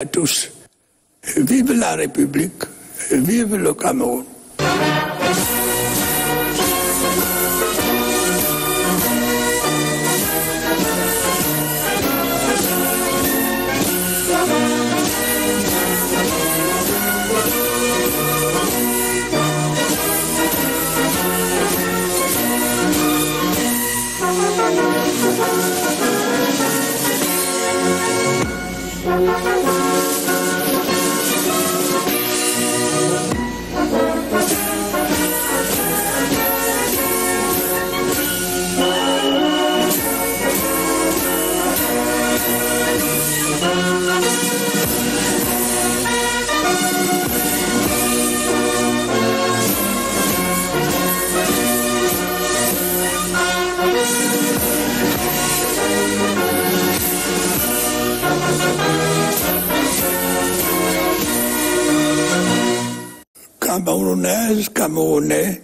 À tous. Vive la République, vive le Cameroun. Camerounaises, Camerounais,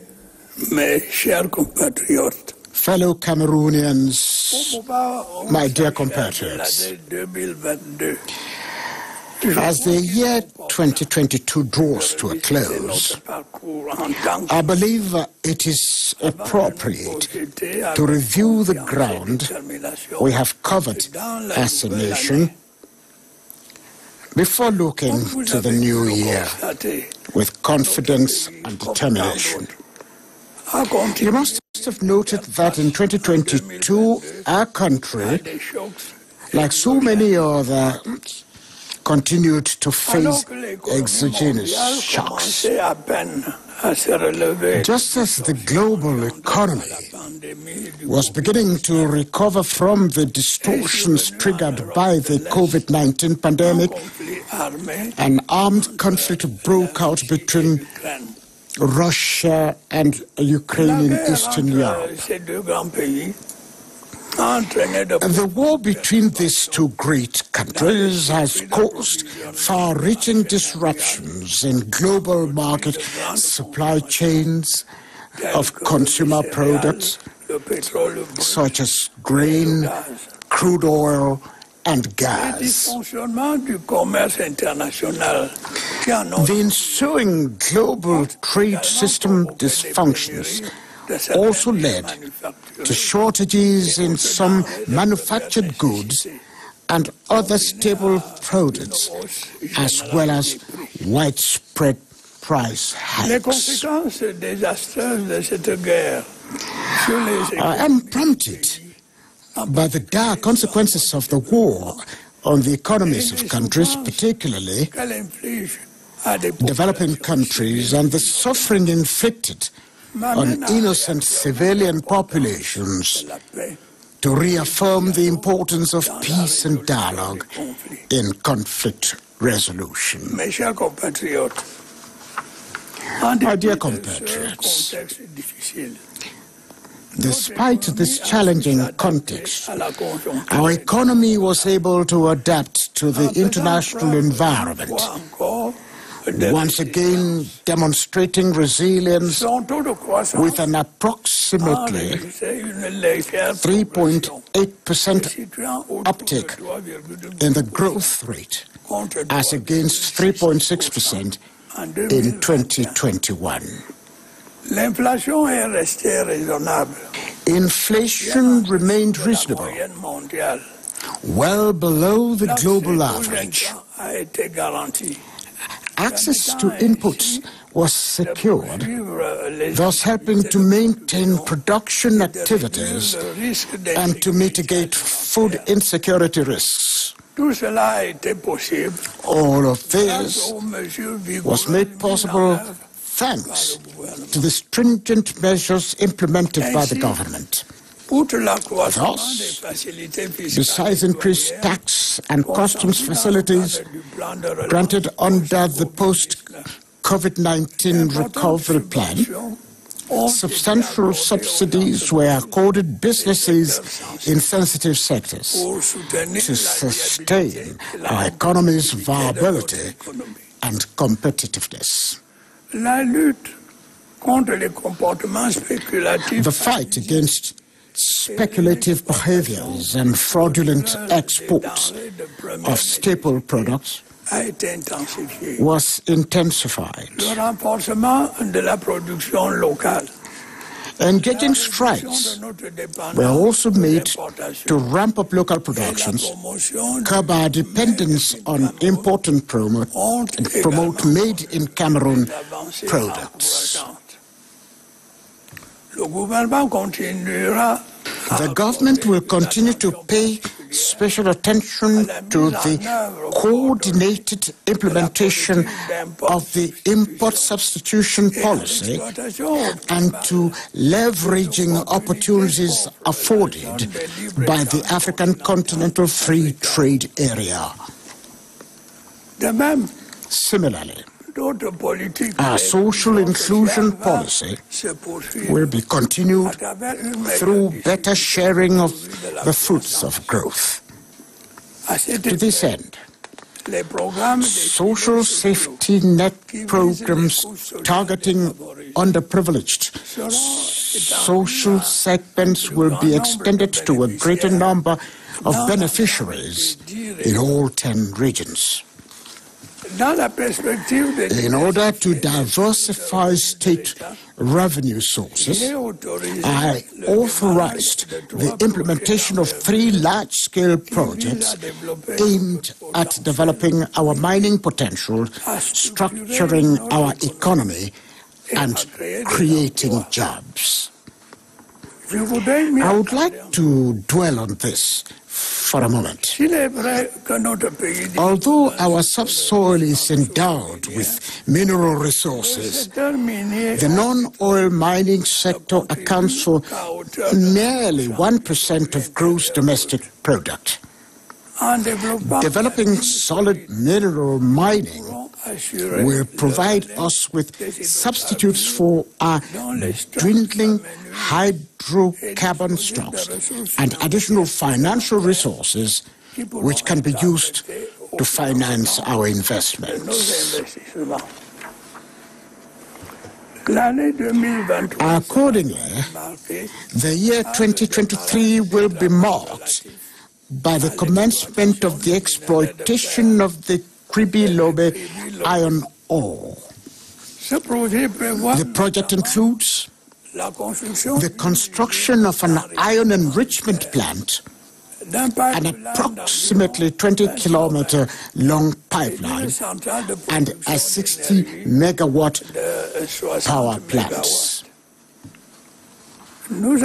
mes chers compatriotes. Fellow Cameroonians, my dear compatriots, as the year 2022 draws to a close, I believe it is appropriate to review the ground we have covered as a nation before looking to the new year with confidence and determination. You must have noted that in 2022, our country, like so many others, continued to face exogenous shocks. Just as the global economy was beginning to recover from the distortions triggered by the COVID-19 pandemic, an armed conflict broke out between Russia and Ukraine in Eastern Europe. The war between these two great countries has caused far-reaching disruptions in global market supply chains of consumer products such as grain, crude oil, and gas. The ensuing global trade system dysfunctions also led to shortages in some manufactured goods and other staple products, as well as widespread price hikes. I am prompted by the dire consequences of the war on the economies of countries, particularly developing countries, and the suffering inflicted on innocent civilian populations, to reaffirm the importance of peace and dialogue in conflict resolution. My dear compatriots, despite this challenging context, our economy was able to adapt to the international environment, once again demonstrating resilience with an approximately 3.8% uptick in the growth rate, as against 3.6% in 2021. Inflation remained reasonable, well below the global average. Access to inputs was secured, thus helping to maintain production activities and to mitigate food insecurity risks. All of this was made possible thanks to the stringent measures implemented by the government. Thus, besides increased tax and customs facilities granted under the post-COVID-19 recovery plan, substantial subsidies were accorded businesses in sensitive sectors to sustain our economy's viability and competitiveness. The fight against speculative behaviors and fraudulent exports of staple products was intensified. Engaging strikes were also made to ramp up local productions, curb our dependence on import and promote made in Cameroon products. The government will continue to pay special attention to the coordinated implementation of the import substitution policy and to leveraging opportunities afforded by the African Continental Free Trade Area. Similarly, our social inclusion policy will be continued through better sharing of the fruits of growth. To this end, social safety net programs targeting underprivileged social segments will be extended to a greater number of beneficiaries in all 10 regions. In order to diversify state revenue sources, I authorized the implementation of 3 large-scale projects aimed at developing our mining potential, structuring our economy, and creating jobs. I would like to dwell on this for a moment. Although our subsoil is endowed with mineral resources, the non-oil mining sector accounts for nearly 1% of gross domestic product. Developing solid mineral mining will provide us with substitutes for our dwindling hydrocarbon stocks and additional financial resources which can be used to finance our investments. Accordingly, the year 2023 will be marked by the commencement of the exploitation of the Kribi-Lobe iron ore. The project includes the construction of an iron enrichment plant, an approximately 20-kilometer long pipeline, and a 60-megawatt power plant. We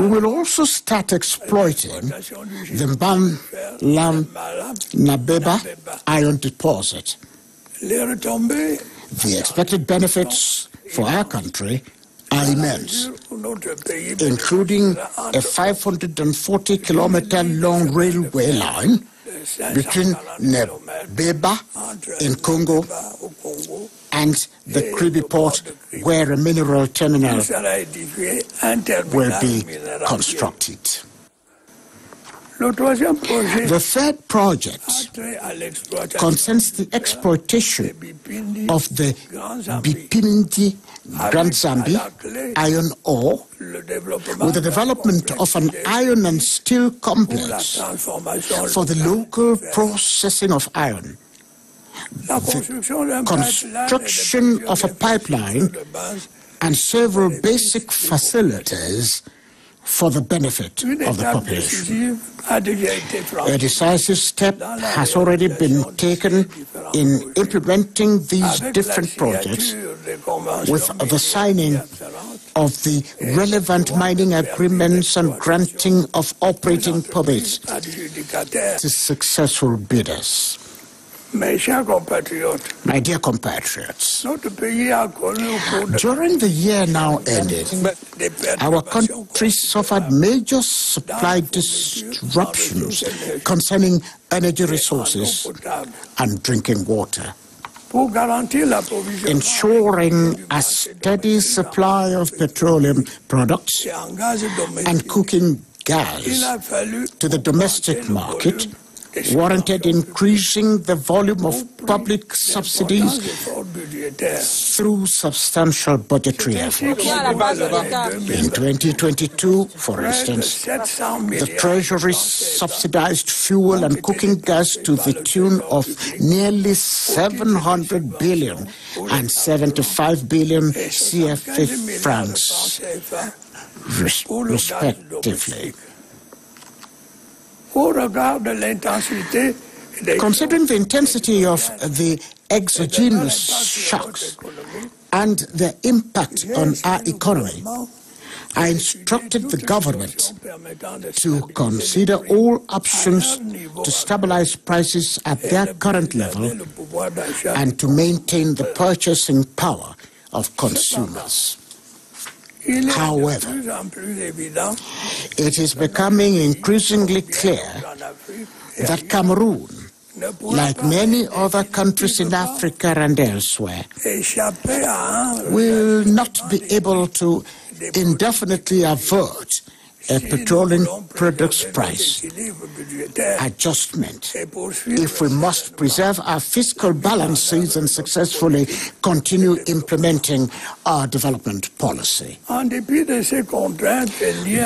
will also start exploiting the Nabeba iron deposit. The expected benefits for our country are immense, including a 540-kilometer long railway line between Nabeba in Congo and the Kribi port, where a mineral terminal will be constructed. The third project concerns the exploitation of the Bipindi Grand Zambi iron ore with the development of an iron and steel complex for the local processing of iron, the construction of a pipeline, and several basic facilities for the benefit of the population. A decisive step has already been taken in implementing these different projects with the signing of the relevant mining agreements and granting of operating permits to successful bidders. My dear compatriots, during the year now ended, our country suffered major supply disruptions concerning energy resources and drinking water. Ensuring a steady supply of petroleum products and cooking gas to the domestic market warranted increasing the volume of public subsidies through substantial budgetary efforts. In 2022, for instance, the Treasury subsidized fuel and cooking gas to the tune of nearly 700 billion and 75 billion CFA francs, respectively. Considering the intensity of the exogenous shocks and their impact on our economy, I instructed the government to consider all options to stabilize prices at their current level and to maintain the purchasing power of consumers. However, it is becoming increasingly clear that Cameroon, like many other countries in Africa and elsewhere, will not be able to indefinitely avert a petroleum products price adjustment if we must preserve our fiscal balances and successfully continue implementing our development policy.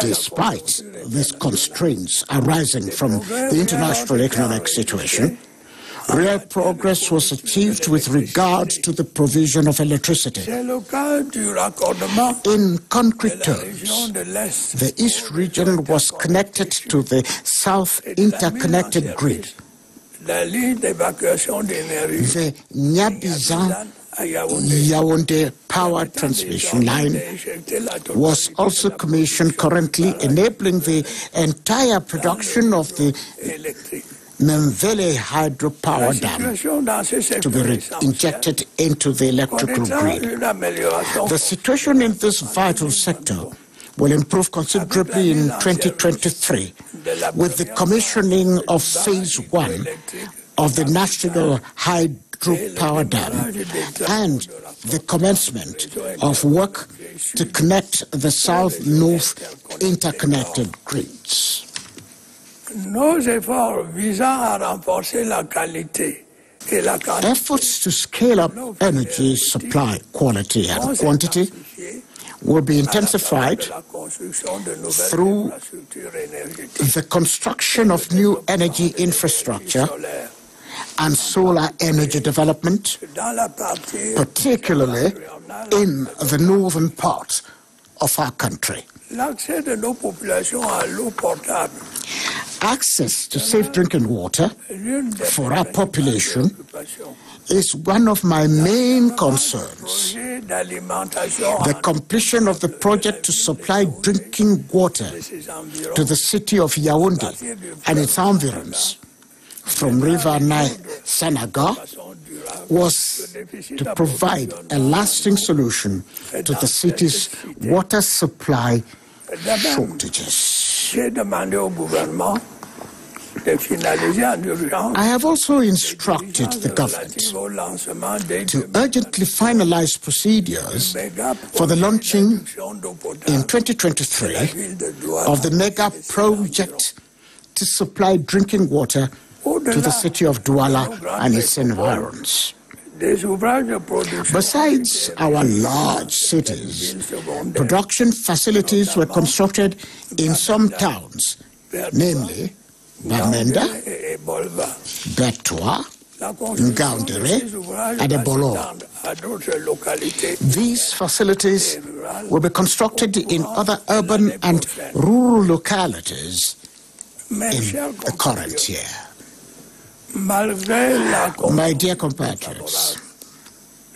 Despite these constraints arising from the international economic situation, real progress was achieved with regard to the provision of electricity. In concrete terms, the East region was connected to the South interconnected grid. The Nyabizan-Yaoundé power transmission line was also commissioned currently, enabling the entire production of the Memvele hydropower dam to be injected into the electrical grid. The situation in this vital sector will improve considerably in 2023 with the commissioning of phase 1 of the National Hydropower Dam and the commencement of work to connect the South-North interconnected grids. Efforts to scale up energy supply quality and quantity will be intensified through the construction of new energy infrastructure and solar energy development, particularly in the northern part of our country. Access to safe drinking water for our population is one of my main concerns. The completion of the project to supply drinking water to the city of Yaoundé and its environs from River Nile Sanaga was to provide a lasting solution to the city's water supply shortages. I have also instructed the government to urgently finalize procedures for the launching in 2023 of the mega project to supply drinking water to the city of Douala and its environs. Besides our large cities, production facilities were constructed in some towns, namely Bamenda, Betwa, Ngaoundéré, and Ebolo. These facilities will be constructed in other urban and rural localities in the current year. My dear compatriots,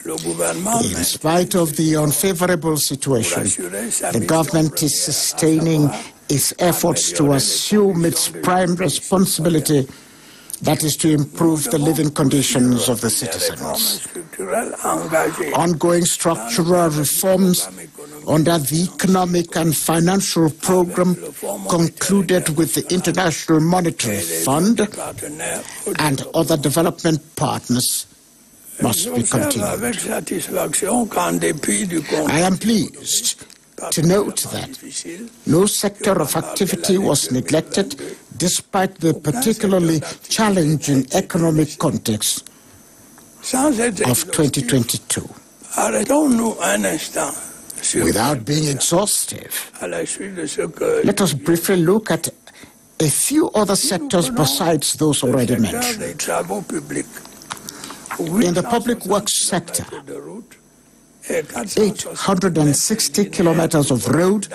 in spite of the unfavorable situation, the government is sustaining its efforts to assume its prime responsibility, that is to improve the living conditions of the citizens. Ongoing structural reforms under the economic and financial program concluded with the International Monetary Fund and other development partners must be continued. I am pleased to note that no sector of activity was neglected despite the particularly challenging economic context of 2022. Without being exhaustive, let us briefly look at a few other sectors besides those already mentioned. In the public works sector, 860 kilometers of road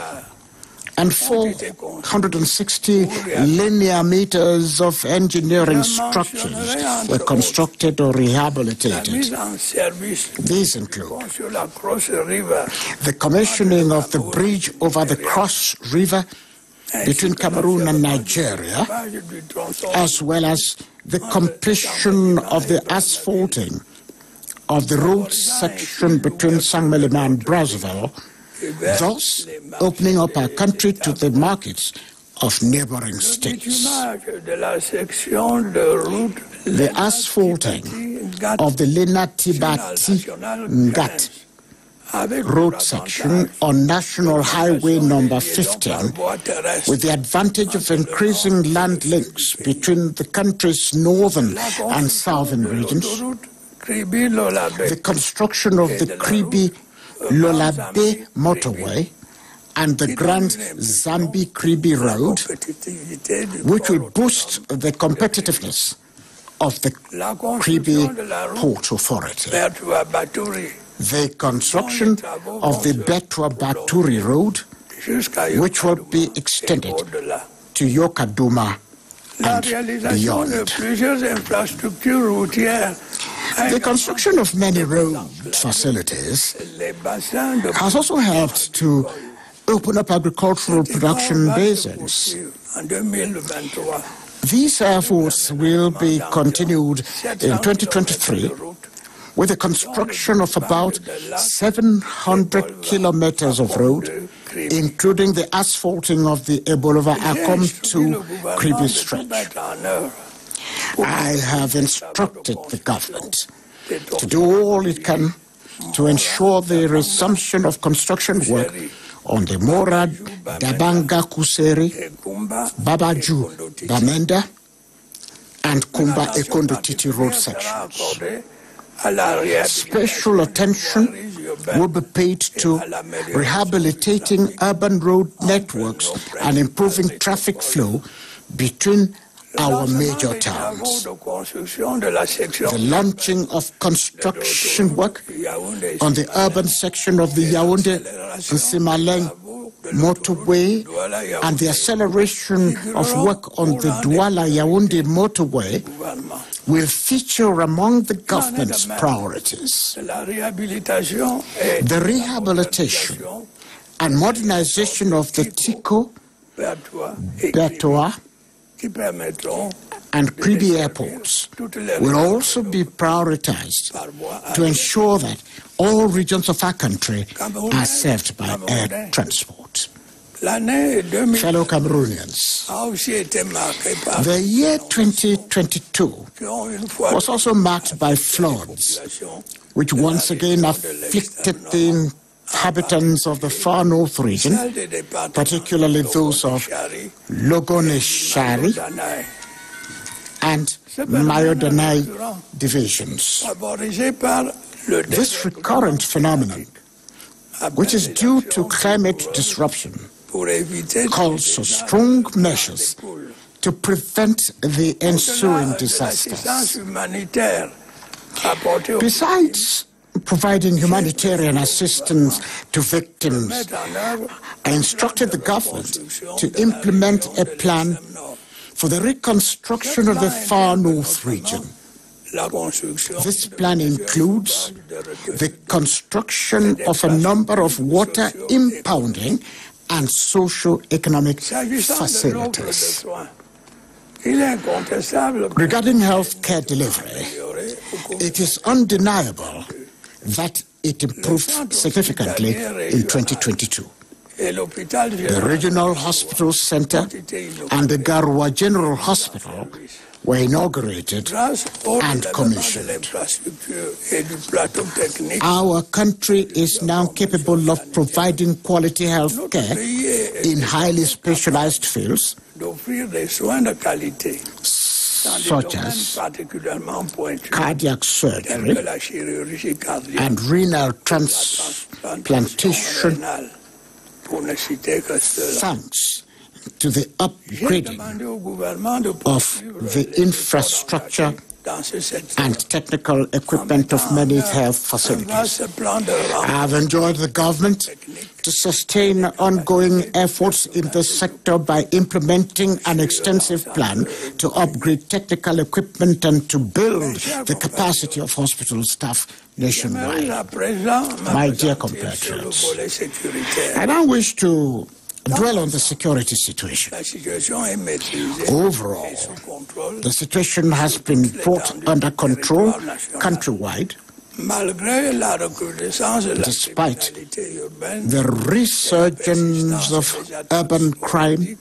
and 460 linear meters of engineering structures were constructed or rehabilitated. These include the commissioning of the bridge over the Cross River between Cameroon and Nigeria, as well as the completion of the asphalting of the road section between Saint-Melema and Brazzaville, thus opening up our country to the markets of neighboring states. The asphalting of the Lena-Tibati-Ngat road section on National Highway number 15, with the advantage of increasing land links between the country's northern and southern regions. The construction of the Kribi-Lolabe motorway and the Grand Zambi-Kribi road, which will boost the competitiveness of the Kribi Port Authority. The construction of the Betwa-Baturi road, which will be extended to Yokaduma and beyond. The construction of many road facilities has also helped to open up agricultural production basins. These efforts will be continued in 2023 with the construction of about 700 kilometers of road, including the asphalting of the Ebolova-Akom to Kribi stretch. I have instructed the government to do all it can to ensure the resumption of construction work on the Morad Dabanga Kuseri, Babaju Bamenda, and Kumba Ekondo Titi road sections. Special attention will be paid to rehabilitating urban road networks and improving traffic flow between our major towns. The launching of construction work on the urban section of the Yaoundé-Nsimaleng motorway and the acceleration of work on the Douala-Yaoundé motorway will feature among the government's priorities. The rehabilitation and modernization of the Tiko, Betoa, and Kribi airports will also be prioritized to ensure that all regions of our country are served by air transport. Fellow Cameroonians, the year 2022 was also marked by floods, which once again afflicted the inhabitants of the far north region, particularly those of Logoneshari and Mayodanai divisions. This recurrent phenomenon, which is due to climate disruption, calls for strong measures to prevent the ensuing disasters. Besides providing humanitarian assistance to victims, I instructed the government to implement a plan for the reconstruction of the far north region. This plan includes the construction of a number of water impounding and socio-economic facilities. Regarding health care delivery, it is undeniable that it improved significantly in 2022. The Regional Hospital Center and the Garoua General Hospital were inaugurated and commissioned. Our country is now capable of providing quality health care in highly specialized fields, such as cardiac surgery and renal transplantation, thanks to the upgrading of the infrastructure and technical equipment of many health facilities. I have enjoined the government to sustain ongoing efforts in this sector by implementing an extensive plan to upgrade technical equipment and to build the capacity of hospital staff nationwide. My dear compatriots, I now wish to dwell on the security situation. Overall, the situation has been brought under control countrywide, despite the resurgence of urban crime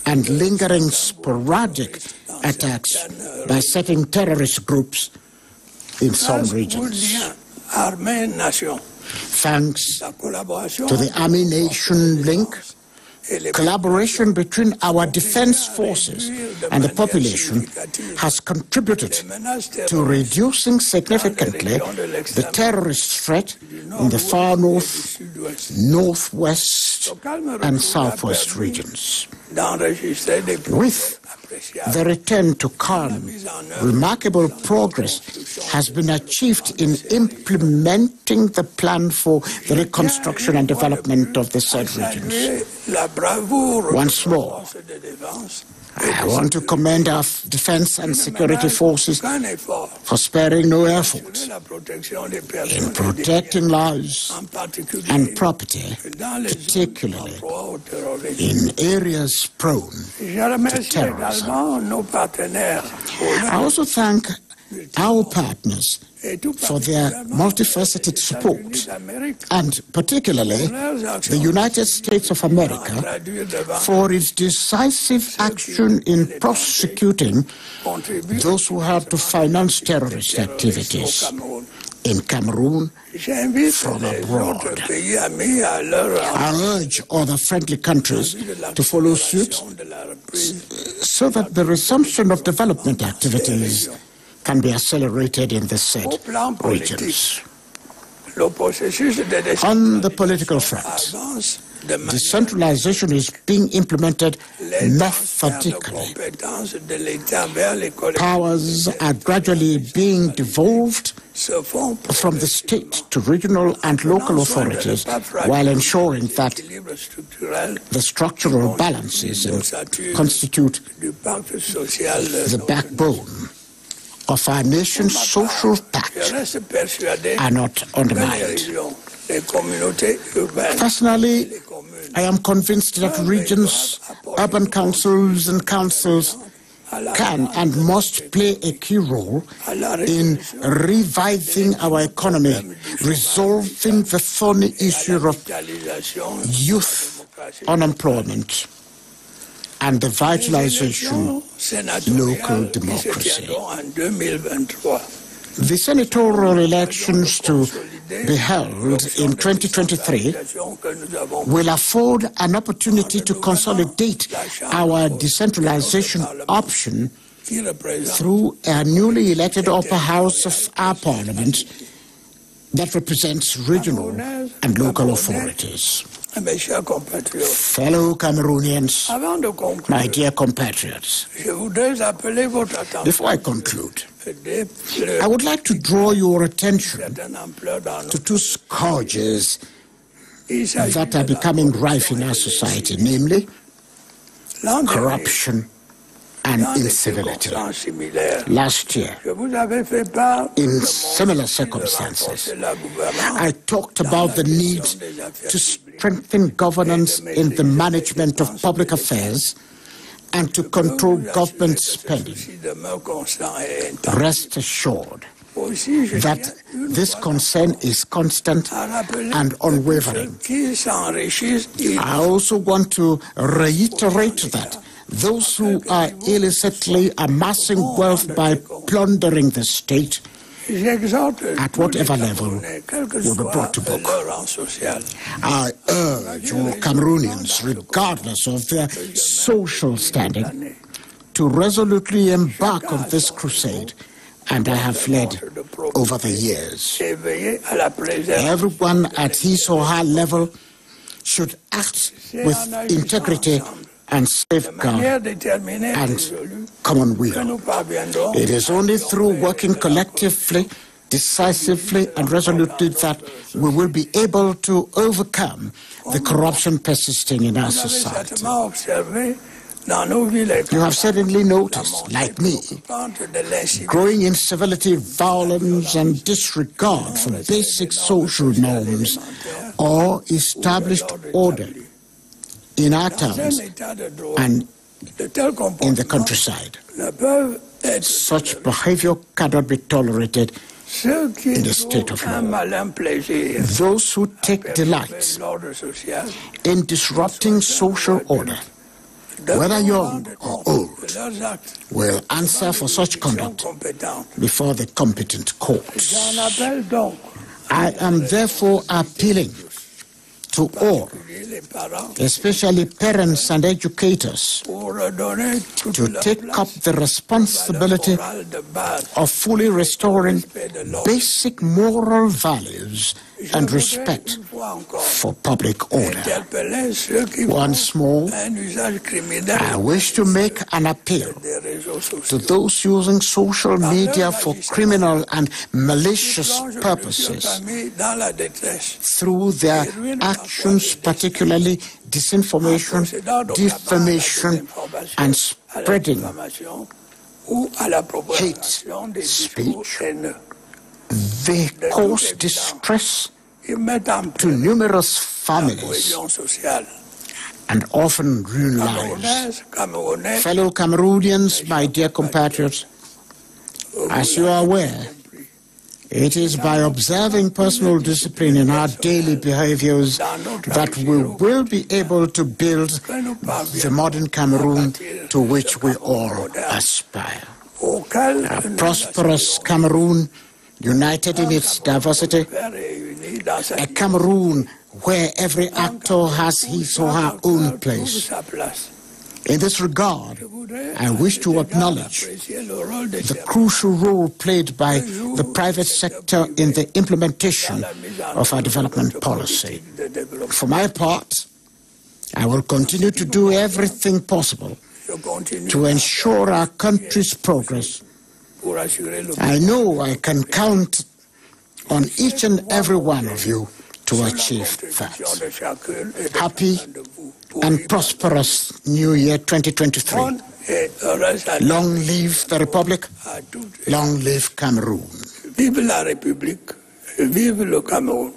and lingering sporadic attacks by certain terrorist groups in some regions. Thanks to the Army-Nation link, collaboration between our defense forces and the population has contributed to reducing significantly the terrorist threat in the far north, northwest, and southwest regions. With the return to calm, remarkable progress has been achieved in implementing the plan for the reconstruction and development of the said regions. Once more, I want to commend our defense and security forces for sparing no effort in protecting lives and property, particularly in areas prone to terrorism. I also thank our partners for their multifaceted support, and particularly the United States of America for its decisive action in prosecuting those who help to finance terrorist activities in Cameroon from abroad. I urge other friendly countries to follow suit so that the resumption of development activities can be accelerated in the said regions. On the political front, decentralization is being implemented methodically. Powers are gradually being devolved from the state to regional and local authorities while ensuring that the structural balances constitute the backbone of our nation's social pact are not undermined. Personally, I am convinced that regions, urban councils and councils can and must play a key role in reviving our economy, resolving the thorny issue of youth unemployment, and the vitalization of local democracy. The senatorial elections to be held in 2023 will afford an opportunity to consolidate our decentralization option through a newly elected upper house of our parliament that represents regional and local authorities. Fellow Cameroonians, my dear compatriots, before I conclude, I would like to draw your attention to two scourges that are becoming rife in our society, namely corruption and incivility. Last year, in similar circumstances, I talked about the need to strengthen governance in the management of public affairs and to control government spending. Rest assured that this concern is constant and unwavering. I also want to reiterate that those who are illicitly amassing wealth by plundering the state at whatever level will be brought to book. I urge all Cameroonians, regardless of their social standing, to to resolutely embark on this crusade, and I have led over the years. Everyone at his or her level should act with integrity and safeguard and common will. It is only through working collectively, decisively and resolutely that we will be able to overcome the corruption persisting in our society. You have certainly noticed, like me, growing incivility, violence and disregard for basic social norms or established order in our towns and in the countryside. Such behavior cannot be tolerated in the state of law. Those who take delight in disrupting social order, whether young or old, will answer for such conduct before the competent courts. I am therefore appealing to all, especially parents and educators, to take up the responsibility of fully restoring basic moral values and respect for public order. Once more, I wish to make an appeal to those using social media for criminal and malicious purposes through their actions, particularly disinformation, defamation, and spreading hate speech. They cause distress to numerous families and often ruin lives. Fellow Cameroonians, my dear compatriots, as you are aware, it is by observing personal discipline in our daily behaviors that we will be able to build the modern Cameroon to which we all aspire. A prosperous Cameroon, united in its diversity, a Cameroon where every actor has his or her own place. In this regard, I wish to acknowledge the crucial role played by the private sector in the implementation of our development policy. For my part, I will continue to do everything possible to ensure our country's progress. I know I can count on each and every one of you to achieve that. Happy and prosperous New Year 2023. Long live the Republic, long live Cameroon. Vive la République, vive le Cameroun.